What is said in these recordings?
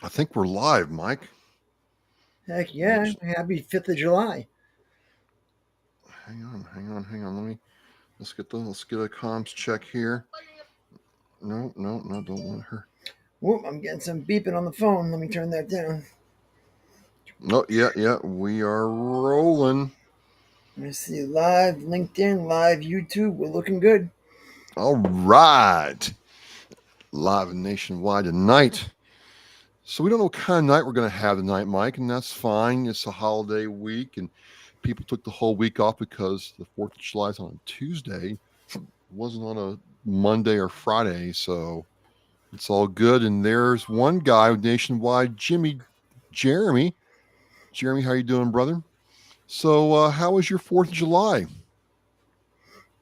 I think we're live, Mike. Heck Let me yeah. just Happy 5th of July. hang on. Let's get a comms check here. No, don't let her. Whoop, I'm getting some beeping on the phone. Let me turn that down. No, yeah, we are rolling. I see live LinkedIn, live YouTube. We're looking good. All right, live and nationwide tonight. So we don't know what kind of night we're going to have tonight, Mike, and that's fine. It's a holiday week, and people took the whole week off because the Fourth of July is on a Tuesday. It wasn't on a Monday or Friday, so it's all good. And there's one guy nationwide, Jeremy. Jeremy, how you doing, brother? So, how was your Fourth of July?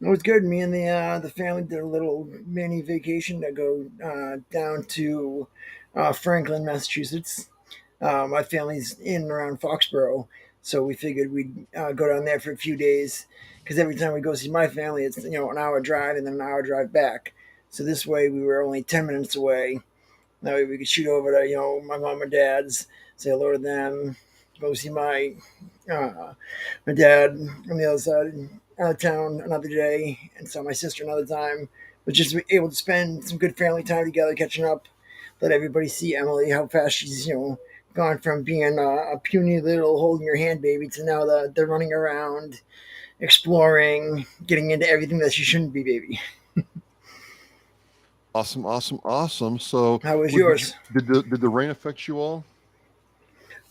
It was good. Me and the family did a little mini vacation to go down to Franklin, Massachusetts. My family's in and around Foxborough, so we figured we'd go down there for a few days. Because every time we go see my family, it's an hour drive and then an hour drive back. So this way, we were only 10 minutes away. That way, we could shoot over to my mom and dad's, say hello to them, go see my dad on the other side out of town another day, and saw my sister another time. But just able to spend some good family time together, catching up. Let everybody see Emily, how fast she's gone from being a puny little holding your hand baby to now they're running around, exploring, getting into everything that she shouldn't be, baby. Awesome. So, How was yours? did the rain affect you all?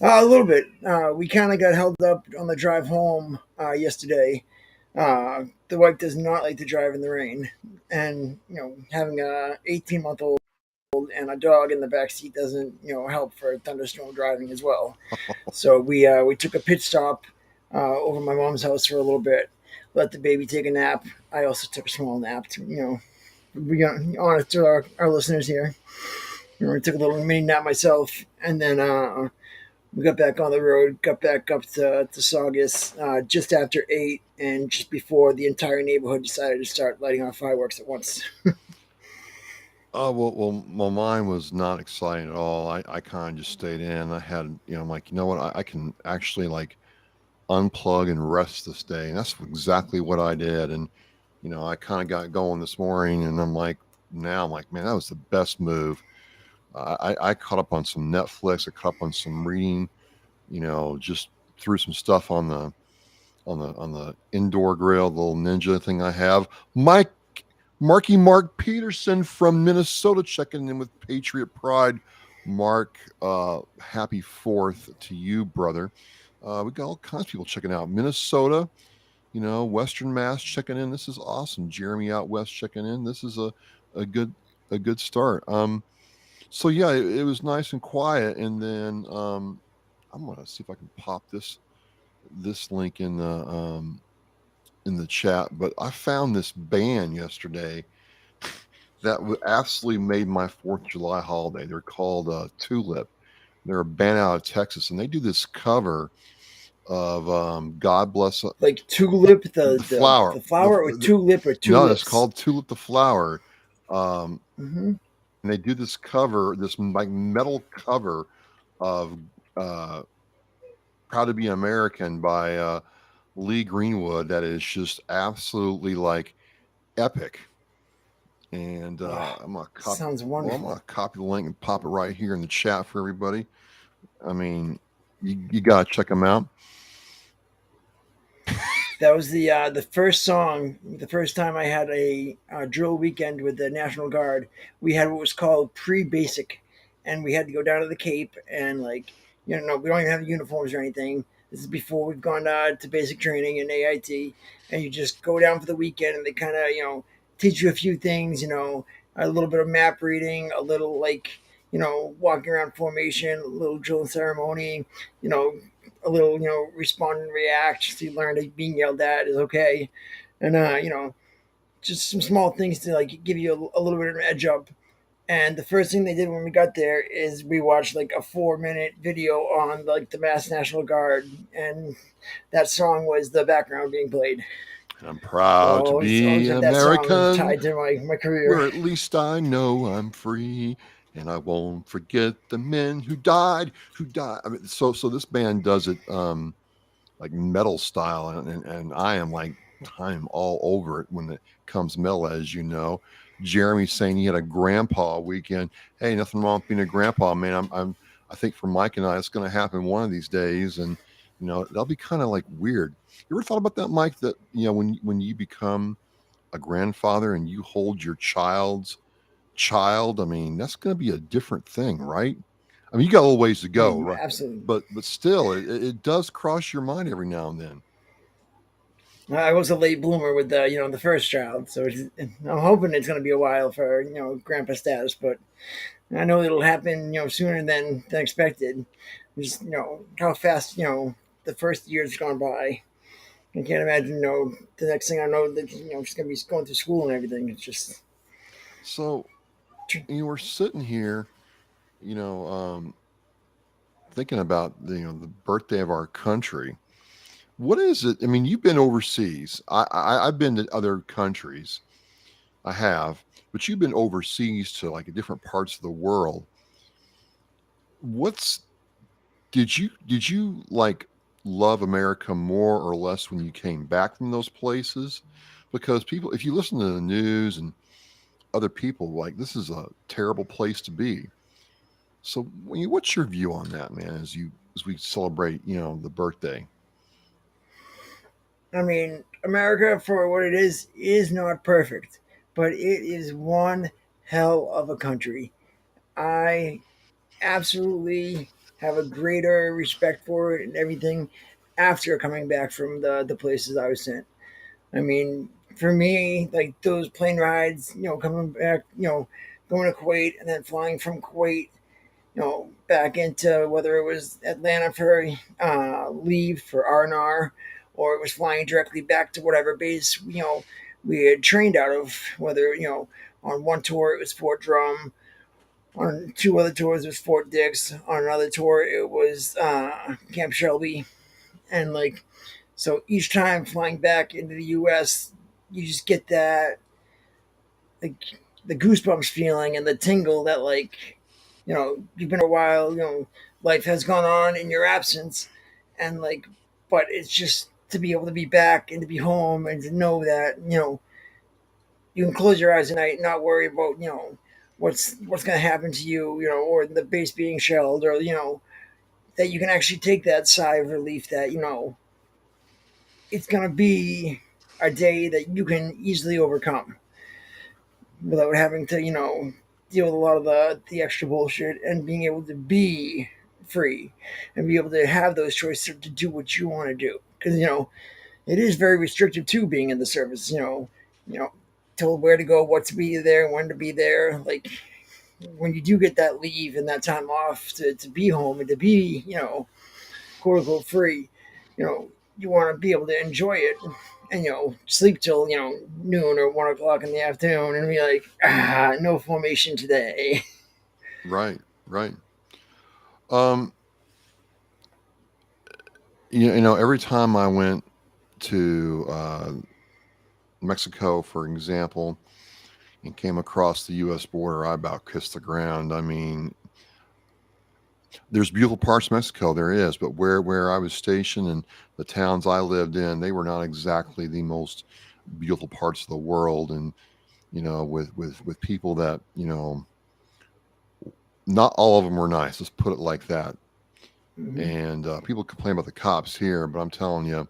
A little bit. We kind of got held up on the drive home yesterday. The wife does not like to drive in the rain, and having a 18-month-old and a dog in the back seat doesn't help for thunderstorm driving as well. So we took a pit stop over my mom's house for a little bit, let the baby take a nap. I also took a small nap to be honest to our listeners here. I took a little mini nap myself, and then we got back on the road, got back up to Saugus just after 8, and just before the entire neighborhood decided to start lighting off fireworks at once. Oh well, mine was not exciting at all. I kind of just stayed in. I had, I'm like, you know what, I can actually like unplug and rest this day, and that's exactly what I did. And I kind of got going this morning, and I'm like, man, that was the best move. I caught up on some Netflix. I caught up on some reading. Just threw some stuff on the indoor grill, the little Ninja thing I have. Mark Peterson from Minnesota checking in with Patriot Pride. Mark, happy Fourth to you, brother. We got all kinds of people checking out Minnesota. Western Mass checking in. This is awesome. Jeremy out west checking in. This is a good a good start. So yeah, it was nice and quiet, and then I'm gonna see if I can pop this link in the chat. But I found this band yesterday that absolutely made my Fourth of July holiday. They're called Tulip. They're a band out of Texas, and they do this cover of "God Bless Like tulip, the Flower." the flower, or tulip, or No, it's tulips. called "Tulip the Flower," um, Mm-hmm. and they do this cover, this like metal cover of uh, "Proud to Be American" by Lee Greenwood. That is just absolutely like epic. And Oh, I'm gonna copy. sounds Well, I'm wonderful. gonna copy the link and pop it right here in the chat for everybody. I mean, you gotta check them out. That was the first song. The first time I had a drill weekend with the National Guard, we had what was called pre-basic, and we had to go down to the Cape and we don't even have uniforms or anything. This is before we've gone to basic training in AIT, and you just go down for the weekend, and they kind of teach you a few things. A little bit of map reading, a little walking around formation, a little drill ceremony. You know, a little, respond and react. So you learn that being yelled at is okay, and just some small things to like give you a little bit of an edge up. And the first thing they did when we got there is we watched like a 4 minute video on like the Mass National Guard, and that song was the background being played. And I'm So I proud to always be had that song American, tied to my career. where at least I know I'm free. And I won't forget the men who died, who died. I mean, so this band does it like metal style, and I'm all over it when it comes metal, as you know. Jeremy's saying he had a grandpa weekend. Hey, nothing wrong with being a grandpa, man. I think for Mike and I, it's going to happen one of these days, and that'll be kind of like weird. You ever thought about that, Mike? That when you become a grandfather and you hold your child's child, I mean, that's going to be a different thing, right? I mean, you got a little ways to go, right? Absolutely. But still, it does cross your mind every now and then. I was a late bloomer with the first child, so I'm hoping it's going to be a while for grandpa status, but I know it'll happen sooner than expected. Just how fast the first year's gone by. I can't imagine the next thing I know that she's going to be going through school and everything. It's just So you were sitting here, you know, um, thinking about the birthday of our country. What is it? I mean, you've been overseas. I've been to other countries. I have, but you've been overseas to like different parts of the world. What's did you like love America more or less when you came back from those places? Because people, if you listen to the news and other people, like this is a terrible place to be. So, what's your view on that, man? As we celebrate, the birthday. I mean, America, for what it is not perfect, but it is one hell of a country. I absolutely have a greater respect for it and everything after coming back from the places I was sent. I mean, for me, like those plane rides, coming back, going to Kuwait and then flying from Kuwait, back into whether it was Atlanta for leave for R&R, or it was flying directly back to whatever base we had trained out of. Whether on one tour it was Fort Drum, on two other tours it was Fort Dix, on another tour it was Camp Shelby, and like so each time flying back into the U.S. you just get that like the goosebumps feeling and the tingle that like you've been a while, life has gone on in your absence, and like but it's just to be able to be back and to be home and to know that you can close your eyes at night and not worry about what's going to happen to you, or the base being shelled, or that you can actually take that sigh of relief that it's going to be a day that you can easily overcome without having to, deal with a lot of the extra bullshit, and being able to be free and be able to have those choices to do what you want to do. Because, it is very restrictive too being in the service, told where to go, what to be there, when to be there. Like when you do get that leave and that time off to be home and to be, quote unquote free, you want to be able to enjoy it and sleep till noon or 1 o'clock in the afternoon and be like, no formation today. Right, right. Um, every time I went to Mexico, for example, and came across the U.S. border, I about kissed the ground. I mean, there's beautiful parts of Mexico, there is, but where I was stationed and the towns I lived in, they were not exactly the most beautiful parts of the world, and with people that not all of them were nice. Let's put it like that. Hmm. And people complain about the cops here, but I'm telling you,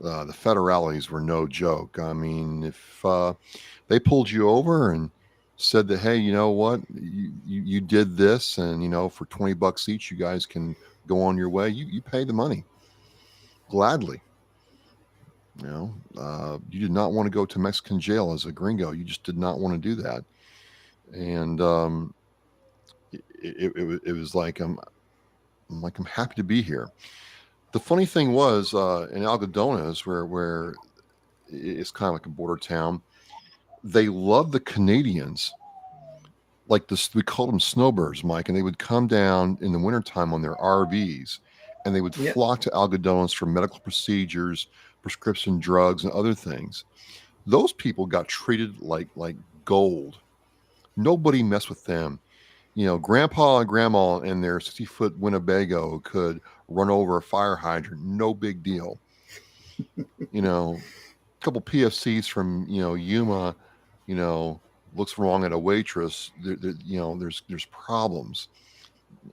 the federales were no joke. I mean, if they pulled you over and said that, hey, you know what, you did this, and for $20 each, you guys can go on your way. You pay the money gladly. You did not want to go to Mexican jail as a gringo. You just did not want to do that. And it was like I'm happy to be here. The funny thing was in Algodones, where it's kind of like a border town, they love the Canadians. Like this, we called them snowbirds, Mike, and they would come down in the wintertime on their RVs, and they would Yep. flock to Algodones for medical procedures, prescription drugs, and other things. Those people got treated like gold. Nobody messed with them. Grandpa and grandma in their 60-foot Winnebago could run over a fire hydrant, no big deal. A couple PFCs from Yuma, you know, looks wrong at a waitress. There's problems,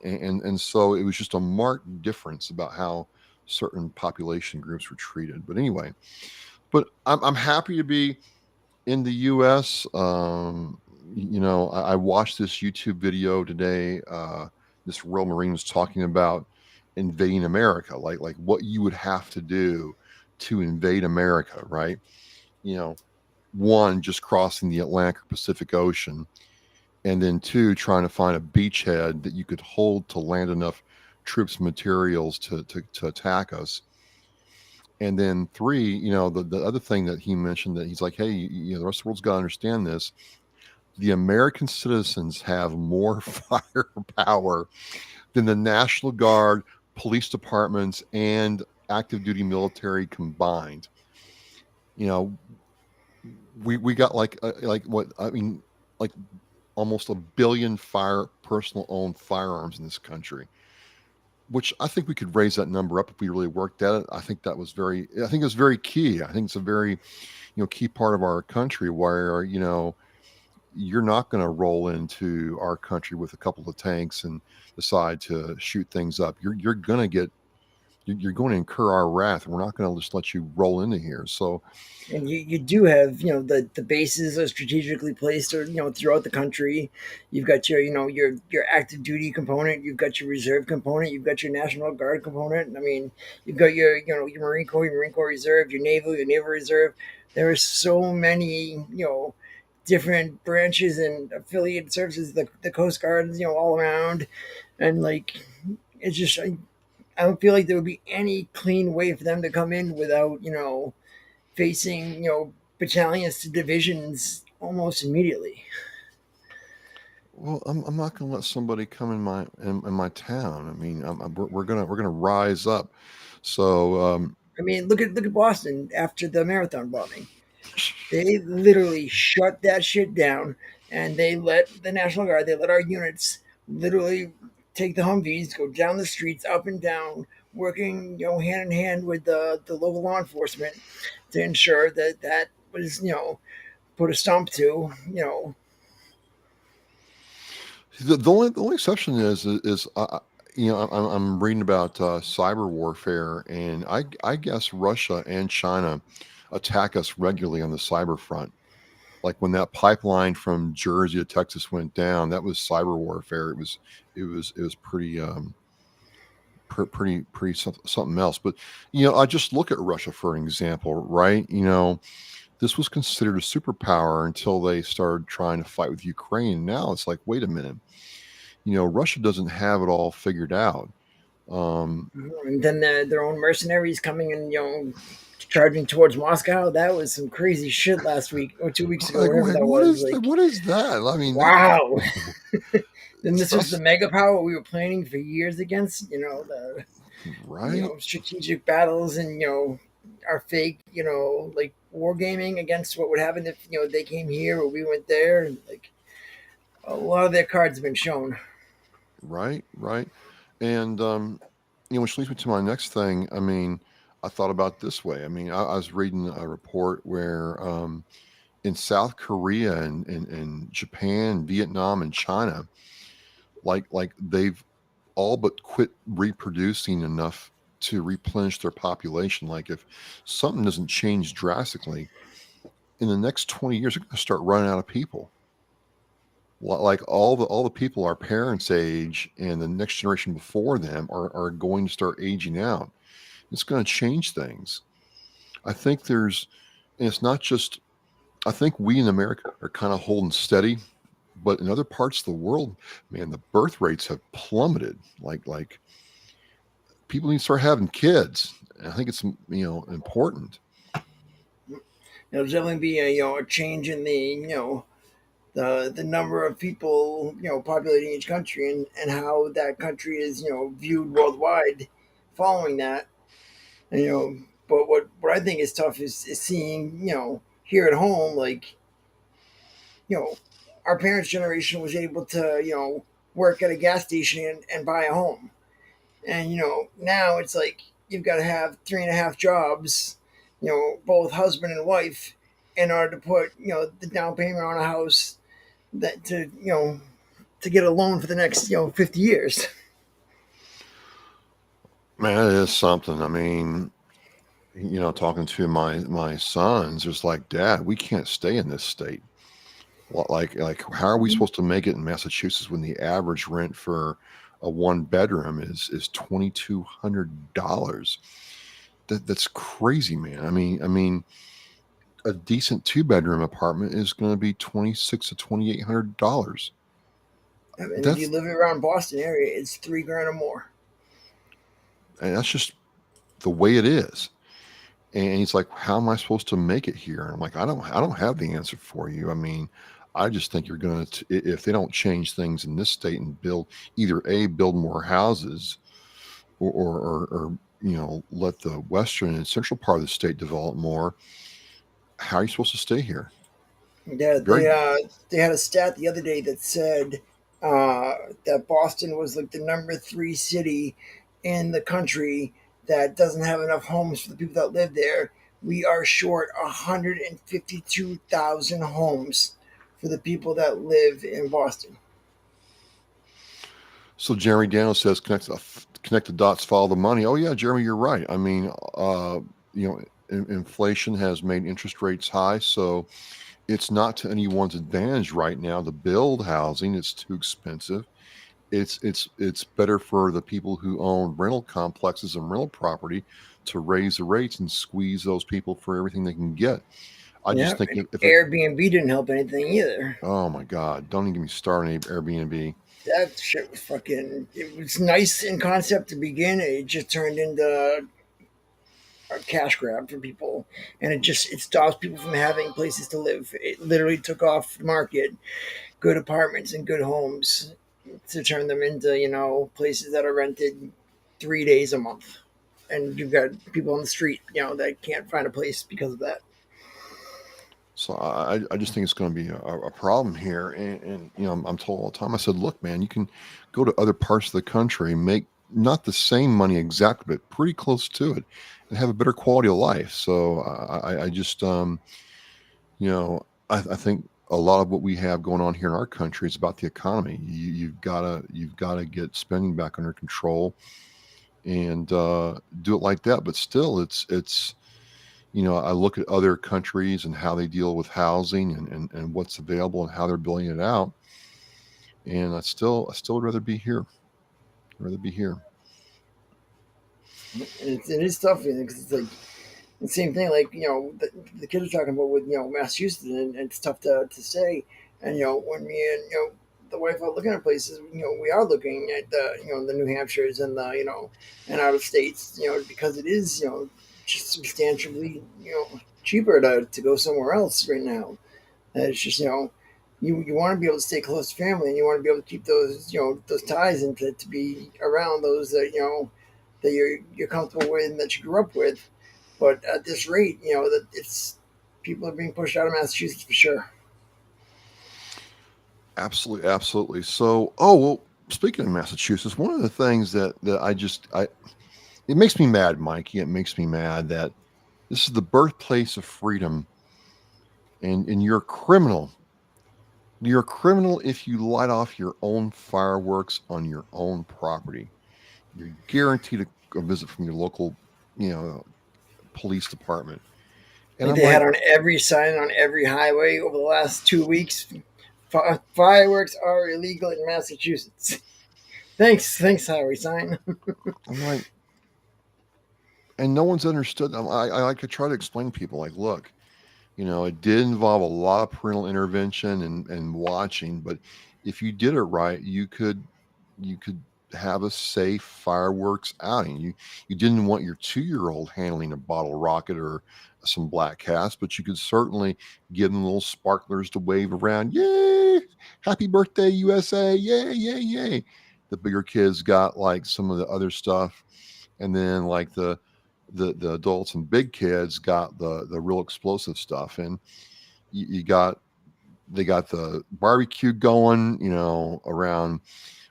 and so it was just a marked difference about how certain population groups were treated. But anyway, I'm happy to be in the U.S. I watched this YouTube video today. This Royal Marine was talking about invading America, like what you would have to do to invade America, right? You know, one, just crossing the Atlantic or Pacific Ocean, and then two, trying to find a beachhead that you could hold to land enough troops and materials to attack us. And then three, the other thing that he mentioned, that he's like, hey, the rest of the world's got to understand this. The American citizens have more firepower than the National Guard, police departments, and active duty military combined. You know, we got like what I mean, like almost a billion personal owned firearms in this country, which I think we could raise that number up if we really worked at it. I think it was very key. I think it's a very key part of our country where you're not going to roll into our country with a couple of tanks and decide to shoot things up. You're going to you're going to incur our wrath. We're not going to just let you roll into here. So And you do have the bases are strategically placed or throughout the country. You've got your active duty component, you've got your reserve component, you've got your National Guard component. I mean, you've got your Marine Corps Reserve, your Naval Reserve. There are so many different branches and affiliated services, the Coast Guard, all around, and like it's just I don't feel like there would be any clean way for them to come in without facing battalions to divisions almost immediately. well, I'm not going to let somebody come in my town. I mean, we're gonna rise up. So I mean, look at Boston after the marathon bombing. They literally shut that shit down, and they let the National Guard, they let our units literally take the Humvees, go down the streets, up and down, working hand in hand with the local law enforcement to ensure that that was put a stomp to. the only exception is I'm reading about cyber warfare, and I guess Russia and China attack us regularly on the cyber front. Like when that pipeline from Jersey to Texas went down, that was cyber warfare. It was pretty pretty something else. But I just look at Russia for an example, right? This was considered a superpower until they started trying to fight with Ukraine. Now it's like, wait a minute, Russia doesn't have it all figured out. Um, And then their own mercenaries coming and charging towards Moscow. That was some crazy shit last week or 2 weeks ago, like, whatever wait, that was. what is that? I mean, Wow. Then this was the stuff's mega power we were planning for years against. The right, strategic battles and our fake like wargaming against what would happen if they came here or we went there. And like a lot of their cards have been shown. right. And which leads me to my next thing. I mean, I thought about this way. I mean, I was reading a report where in South Korea and Japan, Vietnam, and China, like they've all but quit reproducing enough to replenish their population. Like if something doesn't change drastically in the next 20 years, they're going to start running out of people. Like all the people our parents' age and the next generation before them are going to start aging out. It's going to change things. I think and it's not just. I think we in America are kind of holding steady, but in other parts of the world, man, the birth rates have plummeted. Like people need to start having kids. I think it's important. There'll definitely be a change in the the number of people populating each country and how that country is viewed worldwide following that. And, but what I think is tough is seeing here at home like our parents' generation was able to work at a gas station and buy a home. And now it's like you've got to have three and a half jobs, both husband and wife, in order to put the down payment on a house that to get a loan for the next 50 years. Man, it is something. I mean, talking to my sons, it's like, Dad, we can't stay in this state. Like, how are we supposed to make it in Massachusetts when the average rent for a one bedroom is $2,200? That's crazy, man. I mean, a decent two bedroom apartment is going to be $2,600 to $2,800. And if you That's live around Boston area, it's 3 grand or more. and that's just the way it is. And he's like, "How am I supposed to make it here?" And I'm like, I don't have the answer for you. I mean, I just think you're going to, if they don't change things in this state and build either build more houses, or let the western and central part of the state develop more. How are you supposed to stay here? Yeah, Very. they had a stat the other day that said that Boston was like the number three city in the country that doesn't have enough homes for the people that live there. We are short 152,000 homes for the people that live in Boston. So Jeremy Daniels says connect the dots, follow the money. Oh yeah, Jeremy, you're right. I mean, inflation has made interest rates high, so it's not to anyone's advantage right now to build housing. It's too expensive. It's better for the people who own rental complexes and rental property to raise the rates and squeeze those people for everything they can get. I Yeah, just think and if it, Airbnb didn't help anything either. oh my God, don't even get me started on Airbnb. That shit was fucking. It was nice in concept to begin. It just turned into a cash grab for people, and it stops people from having places to live. It literally took off the market good apartments and good homes to turn them into places that are rented 3 days a month, and you've got people on the street that can't find a place because of that. So I just think it's going to be a problem here. And I'm told all the time, I said, look, man, you can go to other parts of the country, make not the same money exactly, but pretty close to it, and have a better quality of life. So I just, I think a lot of what we have going on here in our country is about the economy. You've got to get spending back under control and do it like that. But still, it's I look at other countries and how they deal with housing and what's available and how they're building it out. And I still would rather be here. I'd rather be here. And it is tough because it's like the same thing. Like the kids are talking about with Massachusetts, and it's tough to say. And when me and the wife are looking at places, we are looking at the New Hampshires and the and out of states, because it is just substantially cheaper to go somewhere else right now. And it's just you want to be able to stay close to family, and you want to be able to keep those those ties, and to be around those that that you're comfortable with and that you grew up with. But at this rate, that it's people are being pushed out of Massachusetts for sure. Absolutely, absolutely. So, oh well. Speaking of Massachusetts, one of the things that I it makes me mad, Mikey. It makes me mad that this is the birthplace of freedom, and you're a criminal. You're a criminal if you light off your own fireworks on your own property. You're guaranteed a visit from your local, you know, police department. And Like I'm they had like, on every sign on every highway over the last 2 weeks. Fireworks are illegal in Massachusetts. Thanks, highway sign. I'm like, and no one's understood. I like to try to explain to people, like, look, it did involve a lot of parental intervention and watching, but if you did it right, you could have a safe fireworks outing. You didn't want your 2-year-old handling a bottle rocket or some black cast, but you could certainly give them little sparklers to wave around. Yay! Happy birthday, USA! Yay! Yay! Yay! The bigger kids got like some of the other stuff, and then like the adults and big kids got the real explosive stuff. And you got they got the barbecue going, around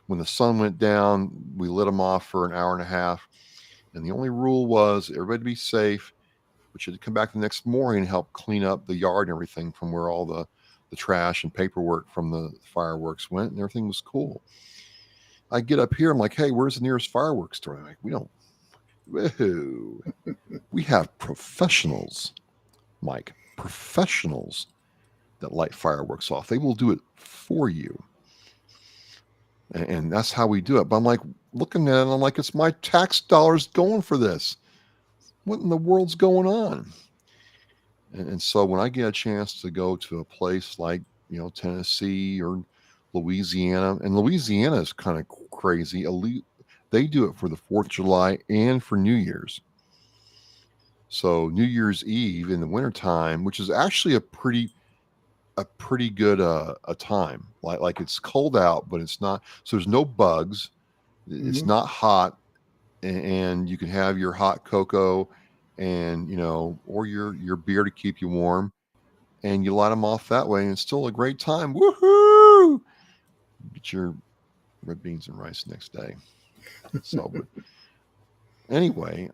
When the sun went down, we lit them off for an hour and a half. And the only rule was everybody be safe, but you had to come back the next morning and help clean up the yard and everything from where all the trash and paperwork from the fireworks went, and everything was cool. I get up here, I'm like, hey, where's the nearest fireworks store? Like, we don't, whoa, we have professionals, Mike, professionals that light fireworks off. They will do it for you. And that's how we do it. But I'm like, looking at it, I'm like, it's my tax dollars going for this. What in the world's going on? And so when I get a chance to go to a place like, Tennessee or Louisiana, and Louisiana is kind of crazy. They do it for the 4th of July and for New Year's. So New Year's Eve in the wintertime, which is actually a pretty good a time. Like it's cold out, but it's not. So there's no bugs. It's Hmm. not hot, and you can have your hot cocoa, and or your beer to keep you warm, and you light them off that way, and it's still a great time. Woohoo! Get your red beans and rice next day. So, but anyway,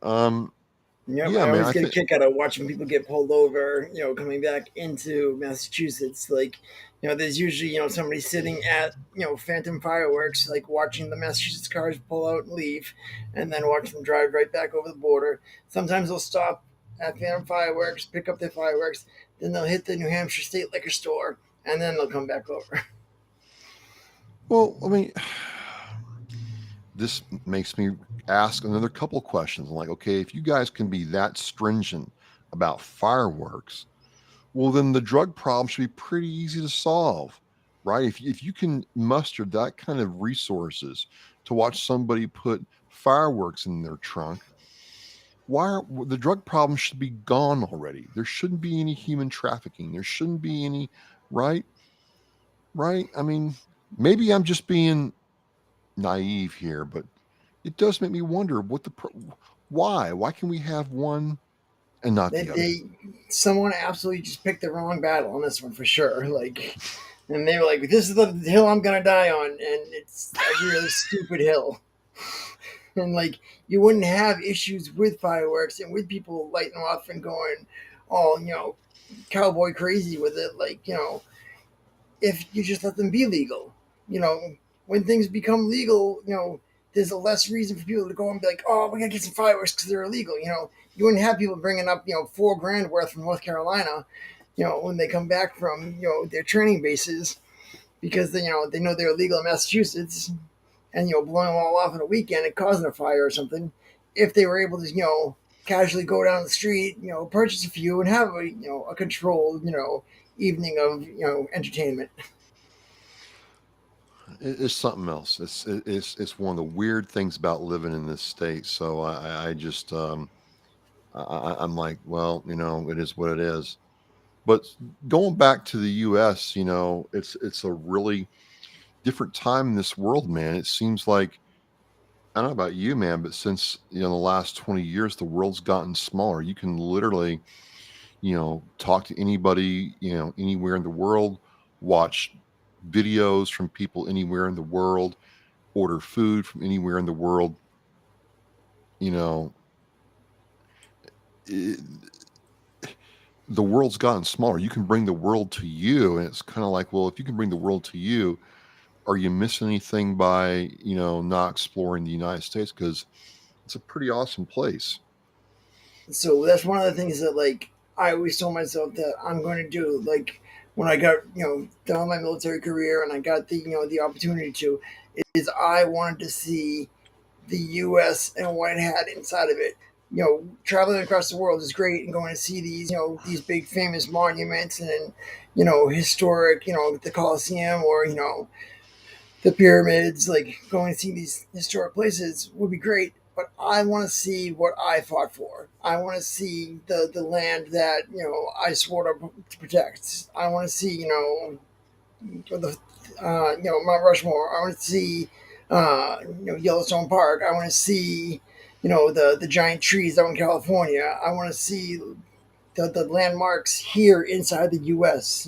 Yep, yeah, I man, always I get a think. kick out of watching people get pulled over, coming back into Massachusetts. Like, there's usually, somebody sitting at, Phantom Fireworks, like watching the Massachusetts cars pull out and leave, and then watch them drive right back over the border. Sometimes they'll stop at Phantom Fireworks, pick up their fireworks, then they'll hit the New Hampshire State Liquor Store, and then they'll come back over. Well, I mean, this makes me ask another couple questions. I'm like, okay, if you guys can be that stringent about fireworks, well, then the drug problem should be pretty easy to solve, right? If you can muster that kind of resources to watch somebody put fireworks in their trunk, the drug problem should be gone already. There shouldn't be any human trafficking. There shouldn't be any, right? Right? I mean, maybe I'm just being naive here, but it does make me wonder why can we have one and not They, the other? they Someone absolutely just picked the wrong battle on this one for sure. Like, and they were like, "This is the hill I'm gonna die on," and it's a really stupid hill. And like, you wouldn't have issues with fireworks and with people lighting off and going all cowboy crazy with it. Like, if you just let them be legal. You know, when things become legal, there's a less reason for people to go and be like, "Oh, we gotta get some fireworks because they're illegal." You wouldn't have people bringing up $4 grand worth from North Carolina, when they come back from their training bases because they know they're illegal in Massachusetts, and blowing them all off in a weekend and causing a fire or something. If they were able to casually go down the street, purchase a few and have a controlled evening of entertainment. It's something else. It's one of the weird things about living in this state. So I just I'm like, well, it is what it is. But going back to the U.S., it's a really different time in this world, man. It seems like I don't know about you, man, but since the last 20 years, the world's gotten smaller. You can literally, talk to anybody, anywhere in the world, watch videos from people anywhere in the world, order food from anywhere in the world. You know, it, the world's gotten smaller. You can bring the world to you, and it's kind of like, well, if you can bring the world to you, are you missing anything by not exploring the United States? Because it's a pretty awesome place. So that's one of the things that like I always told myself that I'm going to do. Like when I got done my military career and I got the opportunity to, is I wanted to see the U.S. and what it had inside of it. Traveling across the world is great and going to see these big famous monuments and historic the Colosseum or the pyramids, like going to see these historic places would be great. But I want to see what I fought for. I want to see the land that I swore to protect. I want to see the Mount Rushmore. I want to see Yellowstone Park. I want to see the giant trees out in California. I want to see the landmarks here inside the U.S.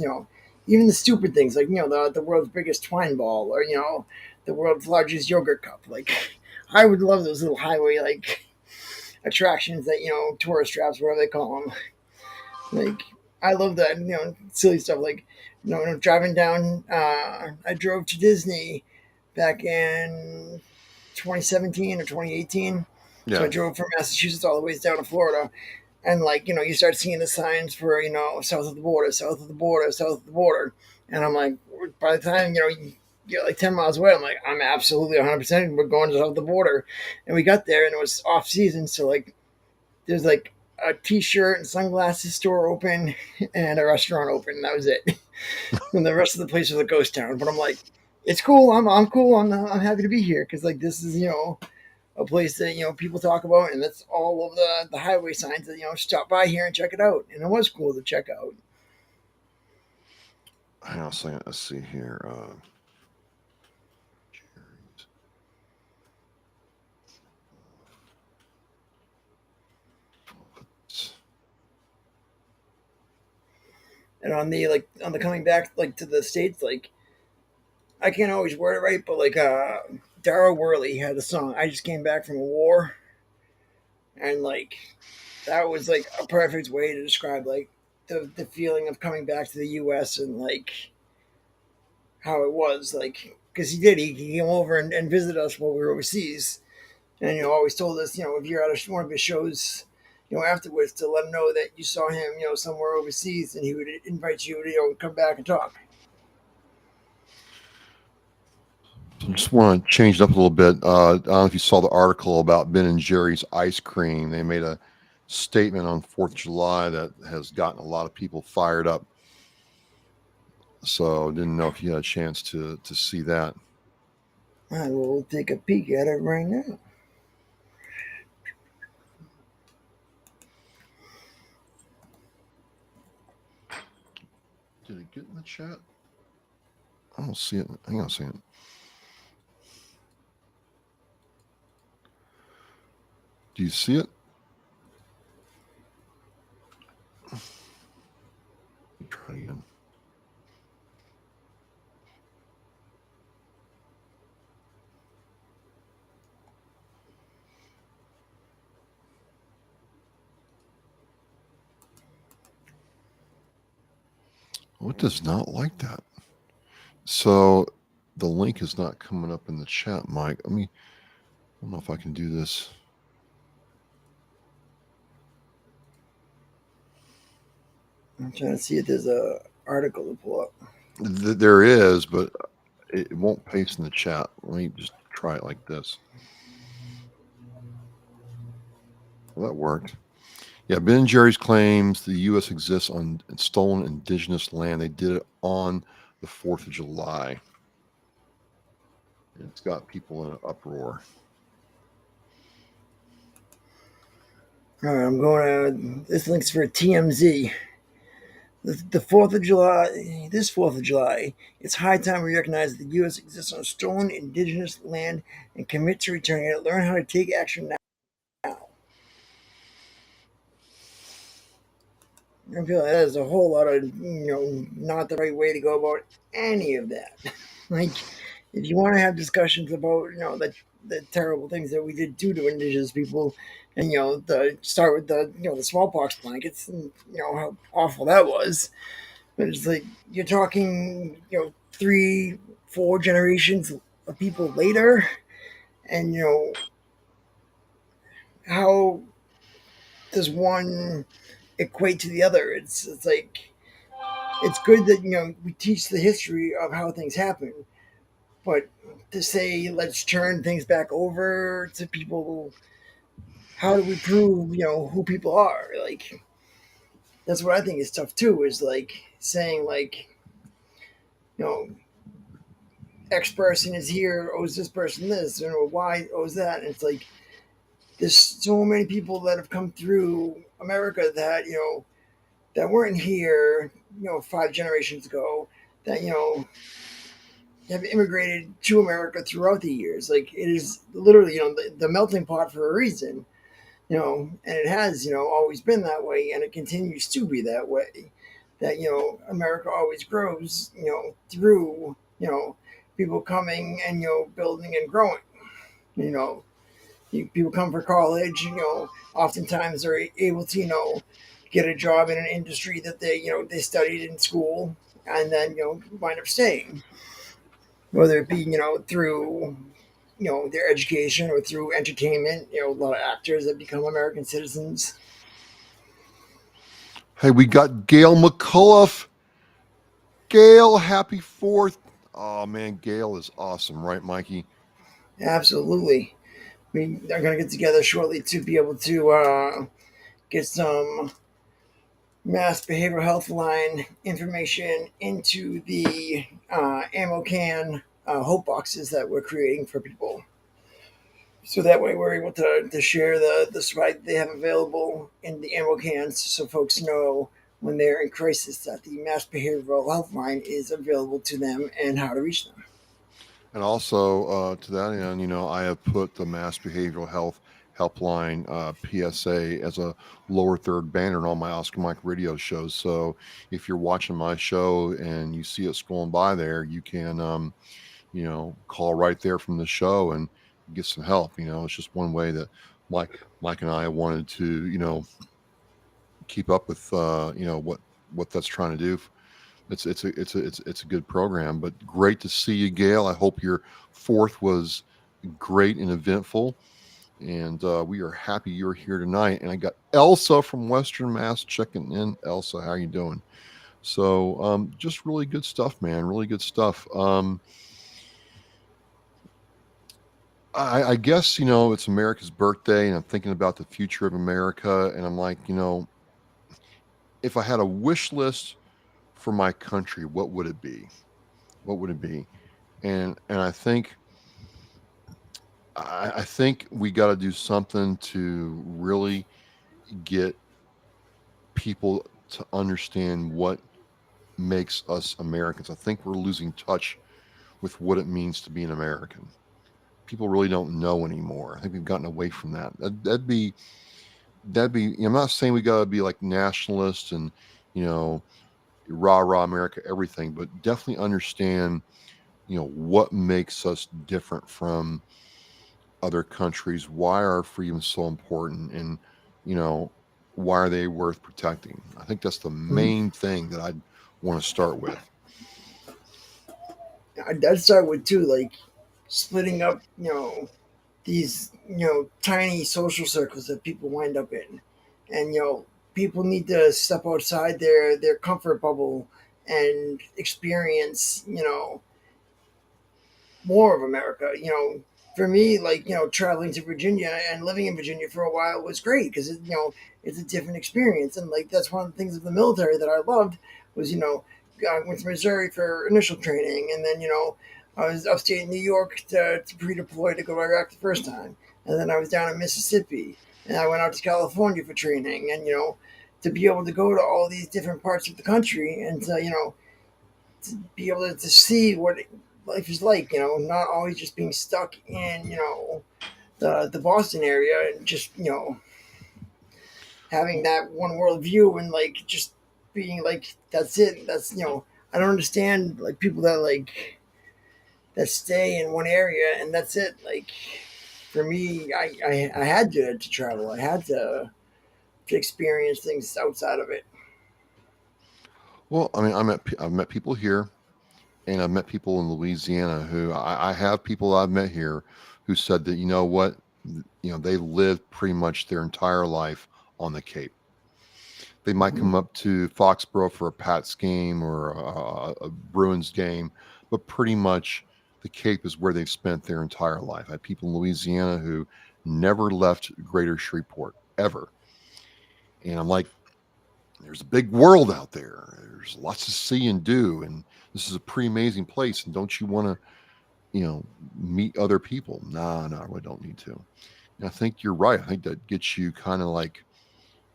Even the stupid things like the world's biggest twine ball or the world's largest yogurt cup. Like, I would love those little highway like attractions that tourist traps, whatever they call them. Like, I love that silly stuff. Like, driving down. I drove to Disney back in 2017 or 2018. So I Yeah. drove from Massachusetts all the way down to Florida, and like you start seeing the signs for south of the border, south of the border, south of the border, and I'm like, by the time you get like 10 miles away, I'm like, I'm absolutely 100%. We're going to south of the border, and we got there, and it was off season, so like there's like a t-shirt and sunglasses store open and a restaurant open. And that was it. And the rest of the place was a ghost town. But I'm like, it's cool. I'm cool. I'm happy to be here because like this is a place that people talk about, and that's all of the highway signs that stop by here and check it out. And it was cool to check out. Hang on a second. Let's see here. And on the coming back like to the states, like I can't always word it right, but like Dara Worley had a song. I just came back from a war, and like that was like a perfect way to describe like the feeling of coming back to the U.S. and like how it was like because he came over and visited us while we were overseas, and always told us if you're at one of his shows afterwards to let him know that you saw him somewhere overseas, and he would invite you to come back and talk. I just want to change it up a little bit. I don't know if you saw the article about Ben and Jerry's ice cream. They made a statement on 4th of July that has gotten a lot of people fired up. So didn't know if you had a chance to see that. I will take a peek at it right now. Did it get in the chat? I don't see it. Hang on a second. Do you see it? Try again. Oh, it does not like that. So the link is not coming up in the chat, Mike. I don't know if I can do this. I'm trying to see if there's a article to pull up. There is, but it won't paste in the chat. Let me just try it like this. Well, that worked. Yeah, Ben and Jerry's claims the U.S. exists on stolen indigenous land. They did it on the 4th of July. It's got people in an uproar. All right, I'm going to. This link's for TMZ. The 4th of July, this 4th of July, it's high time we recognize that the U.S. exists on stolen indigenous land and commit to returning it. Learn how to take action now. I feel like that is a whole lot of, not the right way to go about any of that. Like, if you want to have discussions about, the terrible things that we did do to indigenous people, and the start with the smallpox blankets, and how awful that was. But it's like you're talking, 3, 4 generations of people later, and how does one equate to the other? It's like it's good that we teach the history of how things happen, but to say let's turn things back over to people, how do we prove who people are? Like that's what I think is tough too. Is like saying like you know X person is here, owes this person this, Y owes that. And it's like there's so many people that have come through America that that weren't here 5 generations ago, that have immigrated to America throughout the years. Like it is literally the melting pot for a reason. And it has always been that way, and it continues to be that way. That America always grows through people coming and building and growing. You know, people come for college. Oftentimes they're able to get a job in an industry that they studied in school, and then wind up staying, whether it be through their education or through entertainment. A lot of actors that become American citizens. Hey, we got Gail McCullough. Gail, happy 4th. Oh, man, Gail is awesome, right, Mikey? Absolutely. We are going to get together shortly to be able to get some mass behavioral health line information into the ammo can hope boxes that we're creating for people. So that way we're able to share the supply they have available in the ammo cans so folks know when they're in crisis that the mass behavioral health line is available to them and how to reach them. And also, to that end, I have put the Mass Behavioral Health Helpline PSA as a lower third banner in all my Oscar Mike radio shows. So if you're watching my show and you see it scrolling by there, you can, call right there from the show and get some help. It's just one way that Mike and I wanted to, keep up with, what that's trying to do. It's a good program, but great to see you, Gail. I hope your 4th was great and eventful, and we are happy you're here tonight. And I got Elsa from Western Mass checking in. Elsa, how you doing? So, just really good stuff, man. Really good stuff. I guess it's America's birthday, and I'm thinking about the future of America, and I'm like, if I had a wish list for my country, what would it be? What would it be? And I think we got to do something to really get people to understand what makes us Americans. I think we're losing touch with what it means to be an American. People really don't know anymore. I think we've gotten away from that. That'd be. I'm not saying we got to be like nationalists and you know rah rah America everything, but definitely understand what makes us different from other countries, why are freedoms so important, and you know why are they worth protecting. I think that's the main thing that I'd want to start with. I'd start with too, like splitting up, these tiny social circles that people wind up in, and people need to step outside their comfort bubble and experience more of America. For me, like traveling to Virginia and living in Virginia for a while was great because it's a different experience, and like that's one of the things of the military that I loved was I went to Missouri for initial training, and then I was upstate New York to pre-deploy to go to Iraq the first time, and then I was down in Mississippi, and I went out to California for training, and to be able to go to all these different parts of the country and to be able to see what life is like. Not always just being stuck in the Boston area and just having that one world view and like just being like that's it. That's I don't understand like people that like that stay in one area and that's it. Like for me, I had to travel. I had to experience things outside of it. Well, I mean, I've met people here, and I've met people in Louisiana who I have people I've met here who said that what, they lived pretty much their entire life on the Cape. They might Mhm. come up to Foxborough for a Pats game or a Bruins game, but pretty much the Cape is where they've spent their entire life. I have people in Louisiana who never left Greater Shreveport ever. And I'm like, there's a big world out there. There's lots to see and do. And this is a pretty amazing place. And don't you want to, meet other people? Nah, no, I don't need to. And I think you're right. I think that gets you kind of like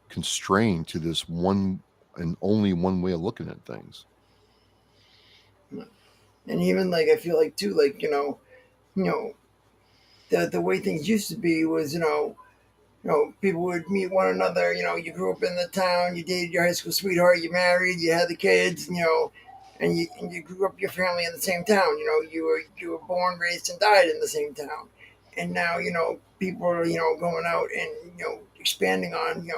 constrained to this one and only one way of looking at things. And even like I feel like too, like you know, the way things used to be was people would meet one another. You grew up in the town, you dated your high school sweetheart, you married, you had the kids. and you grew up your family in the same town. You were born, raised, and died in the same town, and now people are going out and expanding on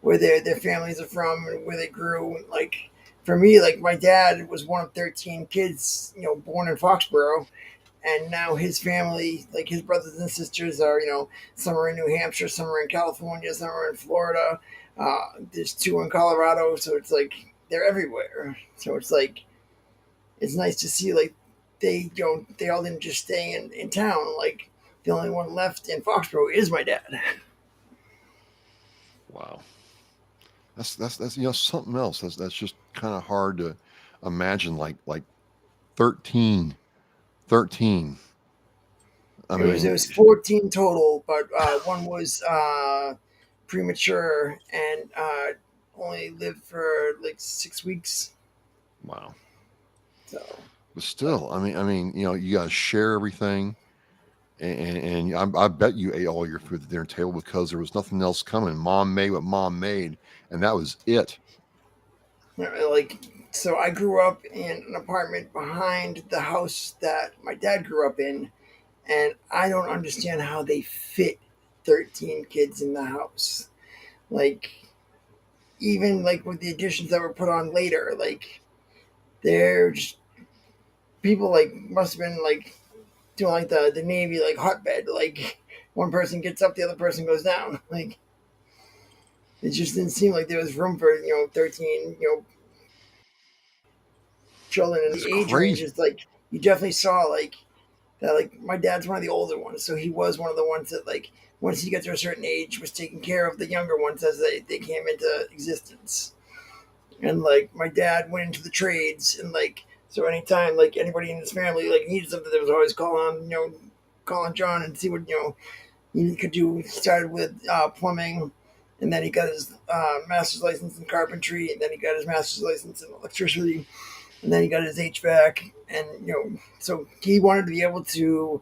where their families are from and where they grew. Like for me, like my dad was one of 13 kids, born in Foxborough, and now his family, like his brothers and sisters, are some are in New Hampshire, some are in California, some are in Florida. There's two in Colorado, so it's like they're everywhere. So it's like it's nice to see like they all didn't just stay in town. Like the only one left in Foxborough is my dad. Wow. That's something else. That's just kind of hard to imagine. Like 13, 13. I It was mean, 14 total, but one was premature and only lived for like 6 weeks. wow. So, But but still, you got to share everything, and I bet you ate all your food at the dinner table because there was nothing else coming. Mom made what mom made, and that was it. like so I grew up in an apartment behind the house that my dad grew up in, and I don't understand how they fit 13 kids in the house. Like even like with the additions that were put on later, like there's people like must have been like doing like the Navy like hotbed. Like one person gets up, the other person goes down. Like it just didn't seem like there was room for 13 children in That's the age range. crazy. Is like you definitely saw like that. Like my dad's one of the older ones, so he was one of the ones that like once he got to a certain age was taking care of the younger ones as they came into existence. And like my dad went into the trades, and like so anytime like anybody in his family like needed something, there was always calling John and see what he could do. He started with plumbing, and then he got his master's license in carpentry, and then he got his master's license in electricity, and then he got his HVAC. And so he wanted to be able to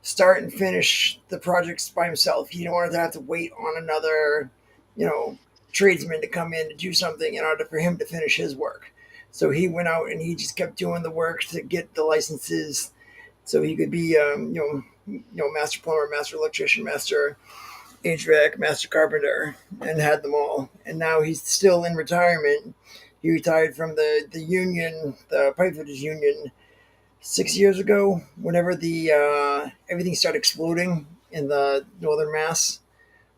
start and finish the projects by himself. He didn't want to have to wait on another, you know, tradesman to come in to do something in order for him to finish his work. So he went out and he just kept doing the work to get the licenses, so he could be, master plumber, master electrician, master HVAC, master carpenter, and had them all. And now he's still in retirement. He retired from the union, the pipefitters union, 6 years ago. Whenever the everything started exploding in the northern Mass,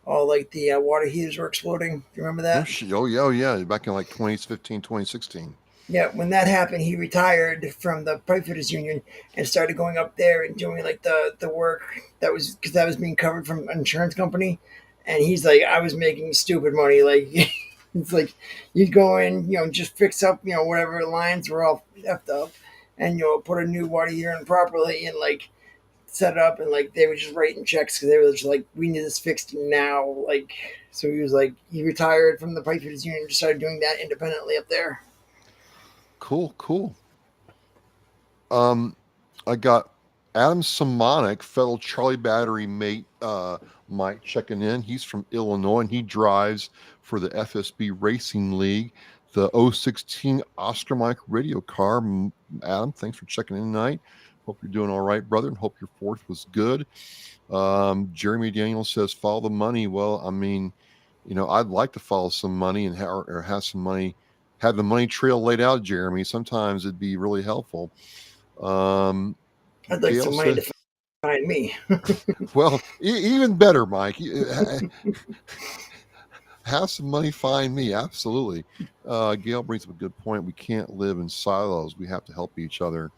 all like the water heaters were exploding. Do you remember No that? shit. Oh yeah, oh yeah. Back in like 2015, 2016. Yeah, when that happened, he retired from the pipefitters union and started going up there and doing like the work that was because that was being covered from an insurance company. And he's like, I was making stupid money. Like it's like you'd go in, just fix up, whatever lines were all effed up, and put a new water heater in properly and like set it up, and like they were just writing checks because they were just like, we need this fixed now. Like so, he was like, he retired from the pipefitters union and just started doing that independently up there. Cool, cool. Um, I got Adam Simonic, fellow Charlie Battery mate, Mike checking in. He's from Illinois and he drives for the FSB Racing League, the 016 Oscar Mike radio car. Adam, thanks for checking in tonight. Hope you're doing all right, brother, and hope your fourth was good. Jeremy Daniel says, follow the money. Well, I'd like to follow some money and or have some money, have the money trail laid out, Jeremy. Sometimes it'd be really helpful. Um, I'd like Gail some money said, to find me. well, even better, Mike. Have some money, find me. Absolutely. Gail brings up a good point. We can't live in silos. We have to help each other.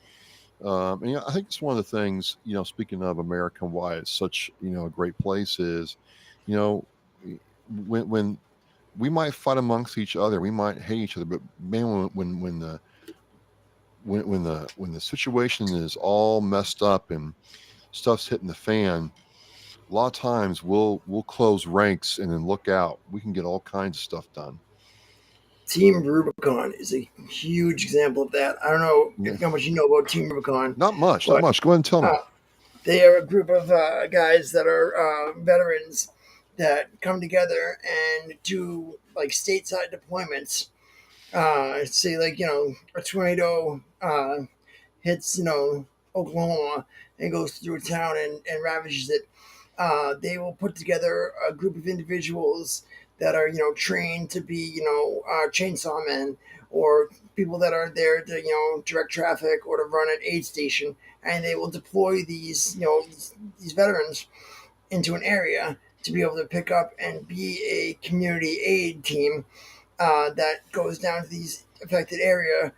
And I think it's one of the things, speaking of America and why it's such, a great place is, you know, when we might fight amongst each other, we might hate each other, but man, when the situation is all messed up and stuff's hitting the fan, a lot of times we'll close ranks and then look out. We can get all kinds of stuff done. Team Rubicon is a huge example of that. I don't know Yeah. if how much you know about Team Rubicon, Not much, not but much. Go ahead and tell me. uh, they are a group of guys that are veterans that come together and do like stateside deployments say like a tornado hits Oklahoma and goes through a town and ravages it. They will put together a group of individuals that are trained to be chainsaw men or people that are there to direct traffic or to run an aid station, and they will deploy these veterans into an area to be able to pick up and be a community aid team that goes down to these affected area,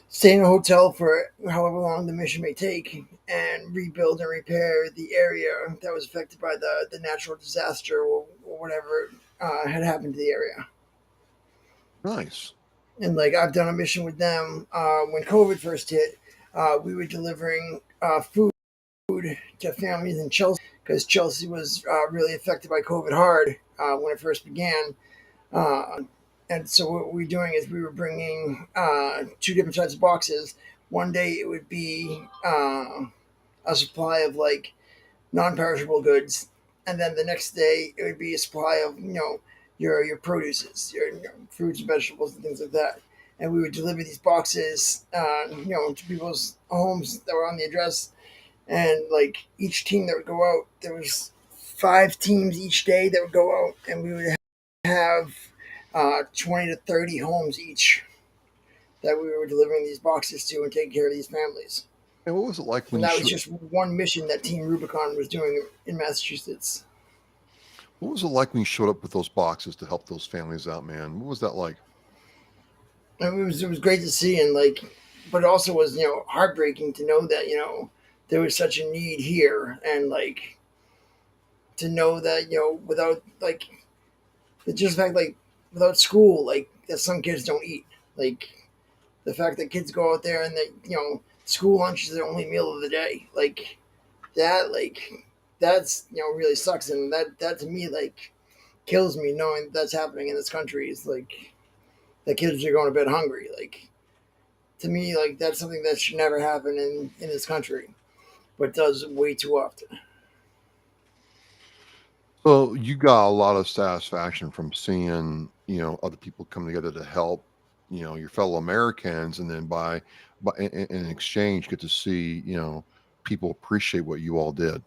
stay in a hotel for however long the mission may take, and rebuild and repair the area that was affected by the natural disaster or whatever had happened to the area. Nice. And like I've done a mission with them when COVID first hit. We were delivering food to families in Chelsea because Chelsea was really affected by COVID hard when it first began. Uh, and so what we were doing is we were bringing two different types of boxes. One day it would be a supply of like non-perishable goods, and then the next day it would be a supply of your produces, your fruits and vegetables and things like that. And we would deliver these boxes, to people's homes that were on the address. And like each team that would go out, there was 5 teams each day that would go out, and we would have 20 to 30 homes each that we were delivering these boxes to and taking care of these families. And what was it like when And you that was showed? just one mission that Team Rubicon was doing in Massachusetts. What was it like when you showed up with those boxes to help those families out, man? What was that like? And it was great to see, and like, but it also was heartbreaking to know that there was such a need here, and like to know that without like just the fact like without school, like that some kids don't eat, like the fact that kids go out there and that school lunch is their only meal of the day, like that's really sucks, and that to me like kills me knowing that that's happening in this country. Is like the kids are going to bed hungry. Like to me, like that's something that should never happen in this country, but does way too often. So you got a lot of satisfaction from seeing, other people come together to help, your fellow Americans, and then by in exchange, get to see, people appreciate what you all did.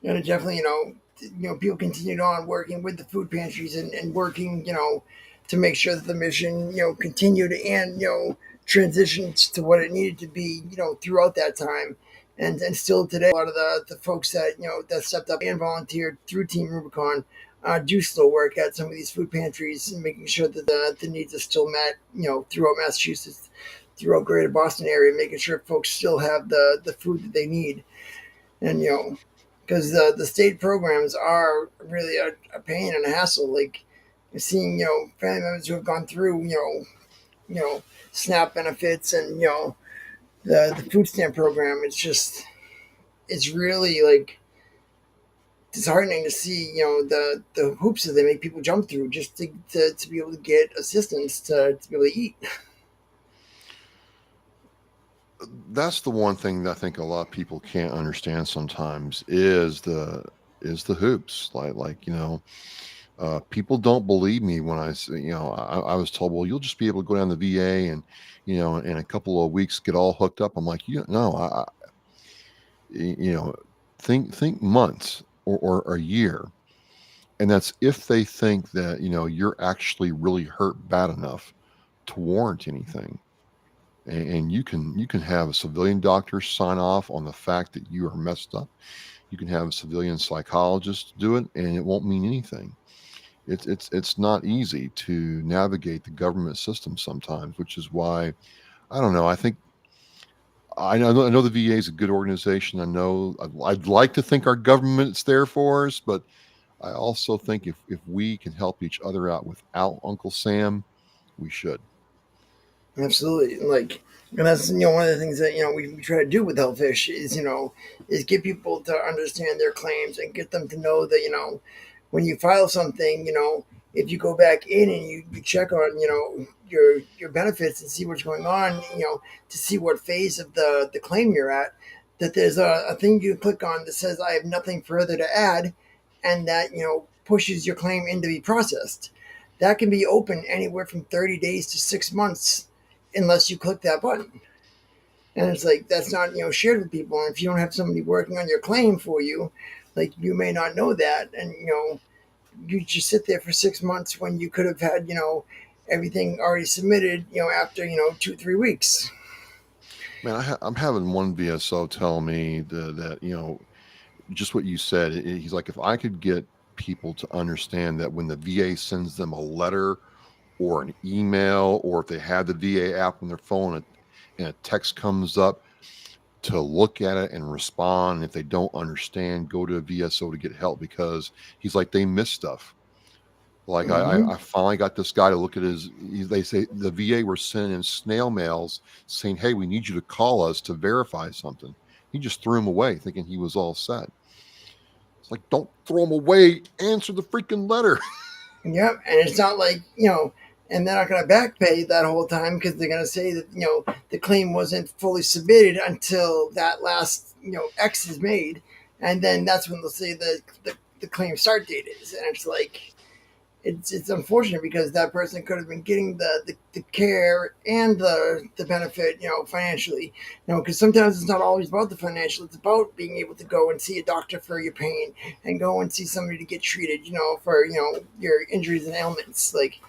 And it definitely, people continued on working with the food pantries and working, to make sure that the mission, continued and, transitioned to what it needed to be, throughout that time. And still today, a lot of the folks that, that stepped up and volunteered through Team Rubicon do still work at some of these food pantries and making sure that the needs are still met, throughout Massachusetts, throughout greater Boston area, making sure folks still have the food that they need. And, because the state programs are really a pain and a hassle. Like seeing family members who have gone through SNAP benefits and the food stamp program. It's really like disheartening to see the hoops that they make people jump through just to be able to get assistance to be able to eat. That's the one thing that I think a lot of people can't understand sometimes is the hoops. People don't believe me when I say, I was told, well, you'll just be able to go down to the VA and, in a couple of weeks get all hooked up. I'm like, no, you know, think months or a year. And that's if they think that, you're actually really hurt bad enough to warrant anything. And you can have a civilian doctor sign off on the fact that you are messed up. You can have a civilian psychologist do it, and it won't mean anything. It's not easy to navigate the government system sometimes, which is why I don't know. I know the VA is a good organization. I know I'd like to think our government's there for us, but I also think if we can help each other out without Uncle Sam, we should. Absolutely, like, and that's one of the things that we try to do with Hellfish is is get people to understand their claims and get them to know that when you file something, if you go back in and you check on your benefits and see what's going on, to see what phase of the claim you're at, that there's a thing you click on that says I have nothing further to add, and that pushes your claim in to be processed. that can be open anywhere from 30 days to 6 months unless you click that button. And it's like that's not shared with people. And if you don't have somebody working on your claim for you, like you may not know that, and you just sit there for 6 months when you could have had everything already submitted after 2 3 weeks. Man, I'm having one VSO tell me that just what you said. He's like, if I could get people to understand that when the VA sends them a letter or an email, or if they have the VA app on their phone and a text comes up, to look at it and respond. And if they don't understand, go to a VSO to get help, because he's like, they miss stuff. Like Hmm. I finally got this guy to look at they say the VA were sending him snail mails saying, hey, we need you to call us to verify something. He just threw him away thinking he was all set. It's like, don't throw him away. Answer the freaking letter. Yep, and it's not like and they're not going to back pay that whole time because they're going to say that the claim wasn't fully submitted until that last X is made, and then that's when they'll say the claim start date is, and it's like it's unfortunate because that person could have been getting the care and the benefit financially, because sometimes it's not always about the financial, it's about being able to go and see a doctor for your pain and go and see somebody to get treated for your injuries and ailments, like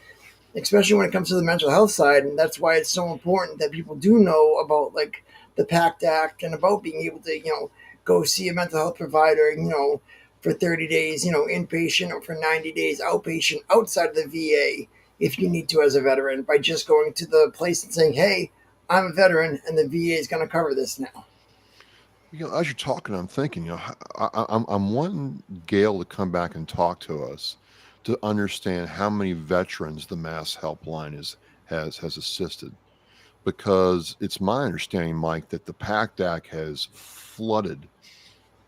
especially when it comes to the mental health side. And that's why it's so important that people do know about like the PACT Act and about being able to go see a mental health provider for 30 days inpatient, or for 90 days outpatient outside of the VA if you need to as a veteran, by just going to the place and saying, hey, I'm a veteran and the VA is going to cover this now. As you're talking, I'm thinking, I'm wanting Gail to come back and talk to us to understand how many veterans the Mass Helpline has assisted, because it's my understanding, Mike, that the PACT Act has flooded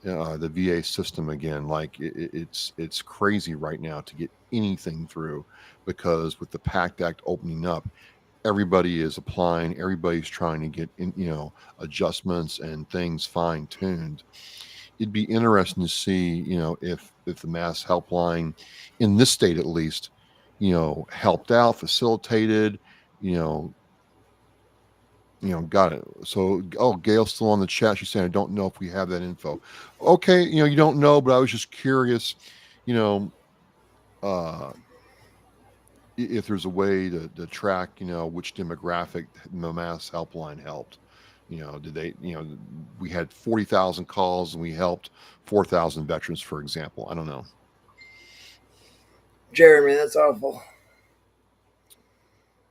the VA system again. Like it's crazy right now to get anything through, because with the PACT Act opening up, everybody is applying, everybody's trying to get in, adjustments and things fine tuned. It'd be interesting to see, if the Mass Helpline in this state at least, helped out, facilitated, you know, got it. So, oh, Gail's still on the chat. She's saying, I don't know if we have that info. Okay, you don't know, but I was just curious, you know, uh, if there's a way to track, which demographic the Mass Helpline helped. Did they, we had 40,000 calls and we helped 4,000 veterans, for example. I don't know. Jeremy, that's awful.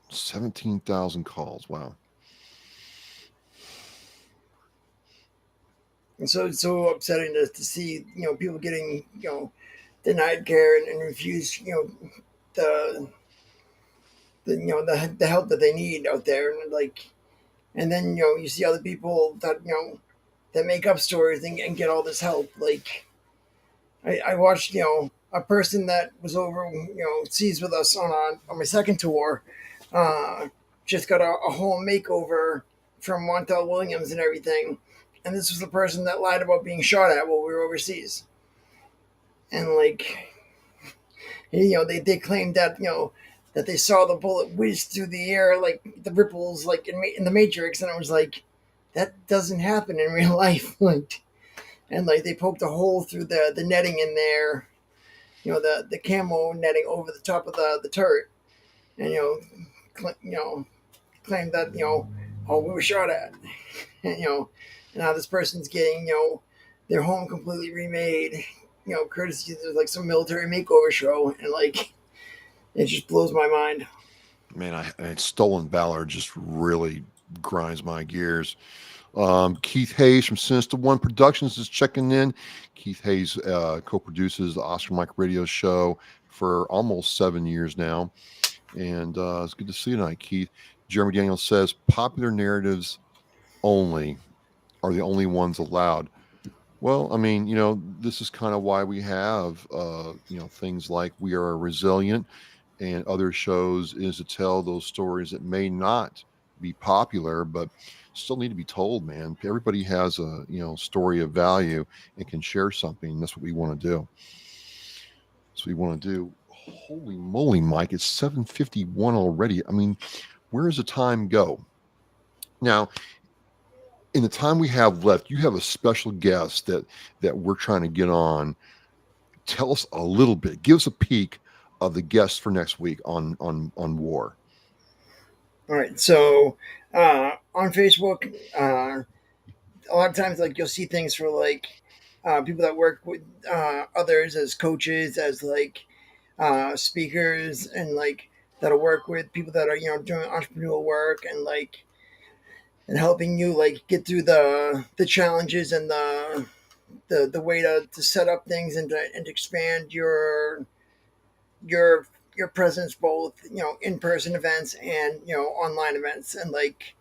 17,000 calls. Wow. And so it's so upsetting to see people getting denied care and refused the the help that they need out there. And like, and then you see other people that that make up stories and get all this help. Like I watched a person that was over seas with us on my second tour, uh, just got a home makeover from Montel Williams and everything. And this was the person that lied about being shot at while we were overseas. And like, they claimed that that they saw the bullet whiz through the air like the ripples like in the Matrix, and it was like that doesn't happen in real life. Like, and like they poked a hole through the netting in there, the camo netting over the top of the turret, and claimed that oh, we were shot at. And and now this person's getting their home completely remade, courtesy of like some military makeover show. And like it just blows my mind. Man, Stolen Valor just really grinds my gears. Keith Hayes from Sinister One Productions is checking in. Keith Hayes co-produces the Oscar Mike Radio Show for almost 7 years now, and it's good to see you tonight, Keith. Jeremy Daniels says popular narratives only are the only ones allowed. Well, I mean, this is kind of why we have, things like We Are Resilient and other shows, is to tell those stories that may not be popular, but still need to be told, man. Everybody has a, story of value and can share something. That's what we want to do. So we want to do. Holy moly, Mike! It's 7:51 already. I mean, where does the time go? Now, in the time we have left, you have a special guest that we're trying to get on. Tell us a little bit. Give us a peek of the guest for next week on war. All right. So on Facebook, a lot of times, like you'll see things for like people that work with others as coaches, as like speakers, and like that'll work with people that are doing entrepreneurial work and like and helping you like get through the challenges and the way to set up things and to expand your your presence both in person events and online events. And like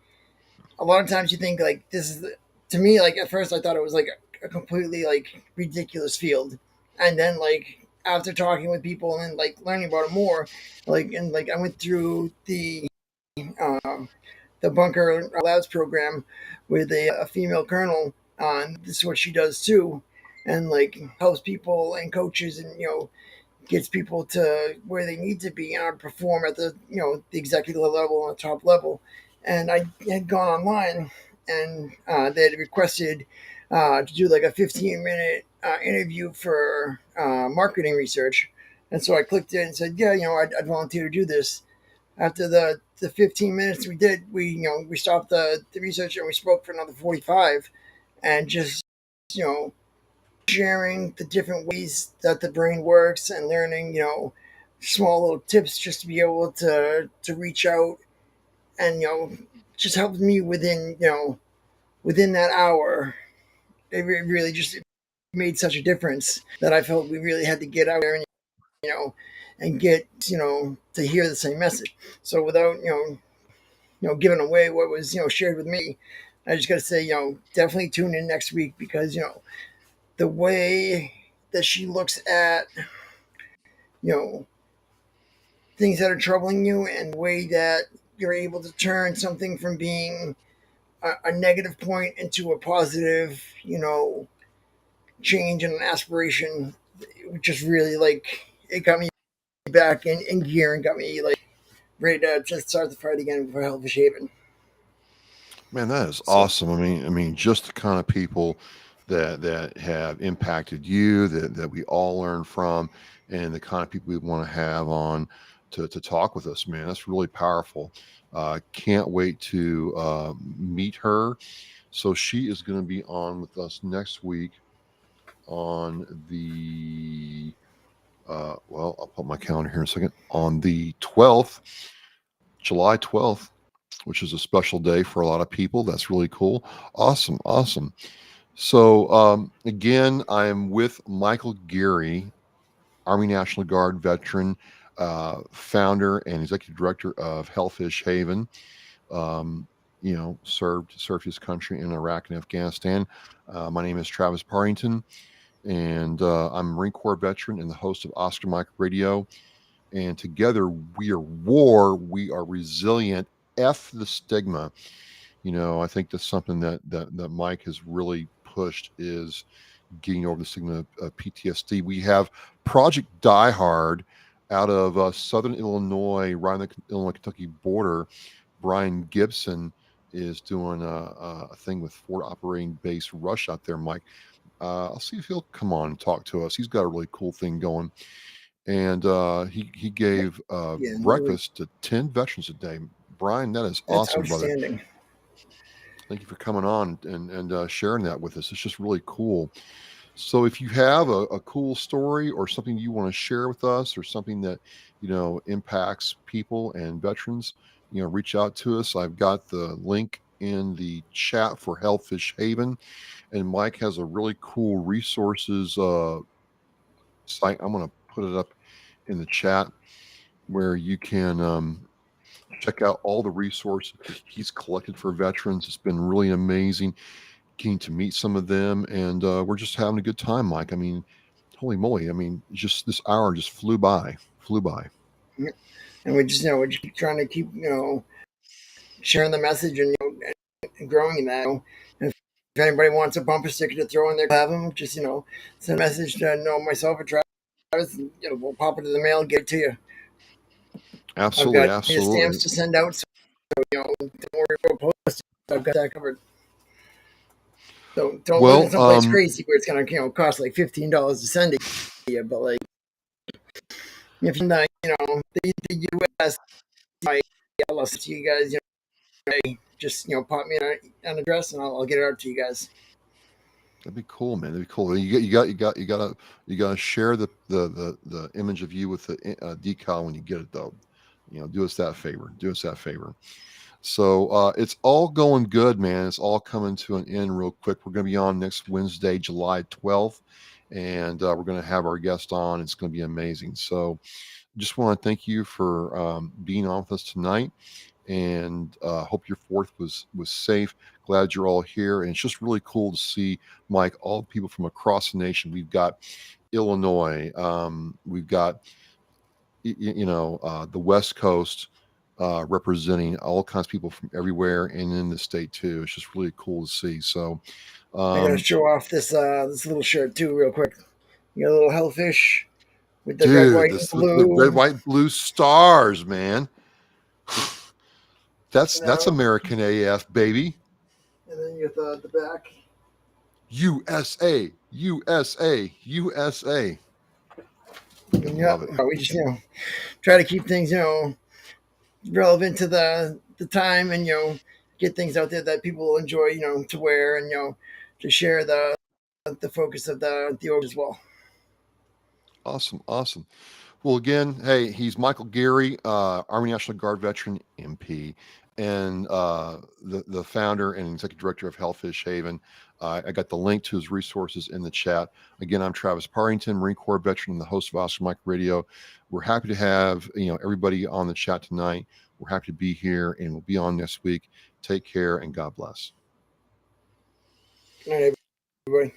a lot of times you think like this is to me, like at first I thought it was like a completely like ridiculous field, and then like after talking with people and like learning about it more, like and like I went through um, the bunker labs program with a female colonel, and this is what she does too, and like helps people and coaches and gets people to where they need to be and perform at the the executive level and the top level. And I had gone online and they had requested to do like a 15-minute interview for marketing research. And so I clicked it and said, yeah, I'd volunteer to do this. After the 15 minutes we did, we stopped the research and we spoke for another 45, and just you know sharing the different ways that the brain works and learning, small little tips just to be able to reach out and just helped me within within that hour. It really just made such a difference that I felt we really had to get out there and you know and get to hear the same message. So without giving away what was shared with me, I just got to say definitely tune in next week, because the way that she looks at you know things that are troubling you, and the way that you're able to turn something from being a negative point into a positive change and an aspiration. It just really like it got me back in gear and got me like ready to just start the fight again for Hellfish Haven. Man, that is So awesome. I mean, just the kind of people that have impacted you, that we all learn from, and the kind of people we want to have on to talk with us. Man, that's really powerful. Can't wait to meet her. So she is going to be on with us next week on the well, I'll put my calendar here in a second. On the 12th, July 12th, which is a special day for a lot of people. That's really cool. Awesome. Awesome. So, again, I am with Michael Geary, Army National Guard veteran, founder and executive director of Hellfish Haven. Um, served his country in Iraq and Afghanistan. My name is Travis Parrington, and I'm a Marine Corps veteran and the host of Oscar Mike Radio. And together we are war. We are resilient. F the stigma. I think that's something that Mike has really pushed, is getting over the stigma of PTSD. We have Project Die Hard out of Southern Illinois, right on the Illinois Kentucky border. Brian Gibson is doing a thing with Fort Operating Base Rush out there, Mike. I'll see if he'll come on and talk to us. He's got a really cool thing going, and he gave yeah, really, breakfast to 10 veterans a day. Brian, that is that's awesome, brother. outstanding. Thank you for coming on and sharing that with us. It's just really cool. So if you have a cool story or something you want to share with us, or something that impacts people and veterans, reach out to us. I've got the link in the chat for Hellfish Haven, and Mike has a really cool resources site. I'm going to put it up in the chat where you can check out all the resources he's collected for veterans. It's been really amazing getting to meet some of them, and we're just having a good time, Mike. I mean, holy moly! I mean, just this hour just flew by, flew by. Yeah. And we just we're just trying to keep sharing the message and and growing in that. And if anybody wants a bumper sticker to throw in there, have them. Just send a message to myself or Travis. we'll pop into the mail and get it to you. I've Absolutely, got the stamps absolutely. to send out, so don't worry about postage. I've got that covered. Don't live in Well, someplace crazy where it's gonna cost like $15 to send it to you. But like if you're not, the U.S. I'll send to you guys. Just pop me an address and I'll get it out to you guys. that'd be cool, man. That'd be cool. You gotta share the image of you with the decal when you get it, though. Do us that favor. Do us that favor. So it's all going good, man. It's all coming to an end real quick. We're going to be on next Wednesday, July 12th, and we're going to have our guest on. It's going to be amazing. So just want to thank you for being on with us tonight, and hope your fourth was safe. Glad you're all here, and it's just really cool to see, Mike, all the people from across the nation. We've got Illinois, we've got the West Coast, representing all kinds of people from everywhere and in the state too. It's just really cool to see. So, I gotta um, show off this little shirt too, real quick. You got a little hellfish with the red, dude, white, and this the red, blue, white, blue stars, man. That's and that's American AF, baby. then you got the back. USA, USA, USA. I And yeah, love it. we just try to keep things relevant to the time, and get things out there that people will enjoy to wear, and to share the focus of the org as well. Awesome, awesome. Well, again, hey, he's Michael Geary, Army National Guard veteran, MP, and the founder and executive director of Hellfish Haven. I got the link to his resources in the chat. Again, I'm Travis Parrington, Marine Corps veteran and the host of Oscar Mike Radio. We're happy to have everybody on the chat tonight. We're happy to be here, and we'll be on next week. Take care, and God bless. Good night, everybody.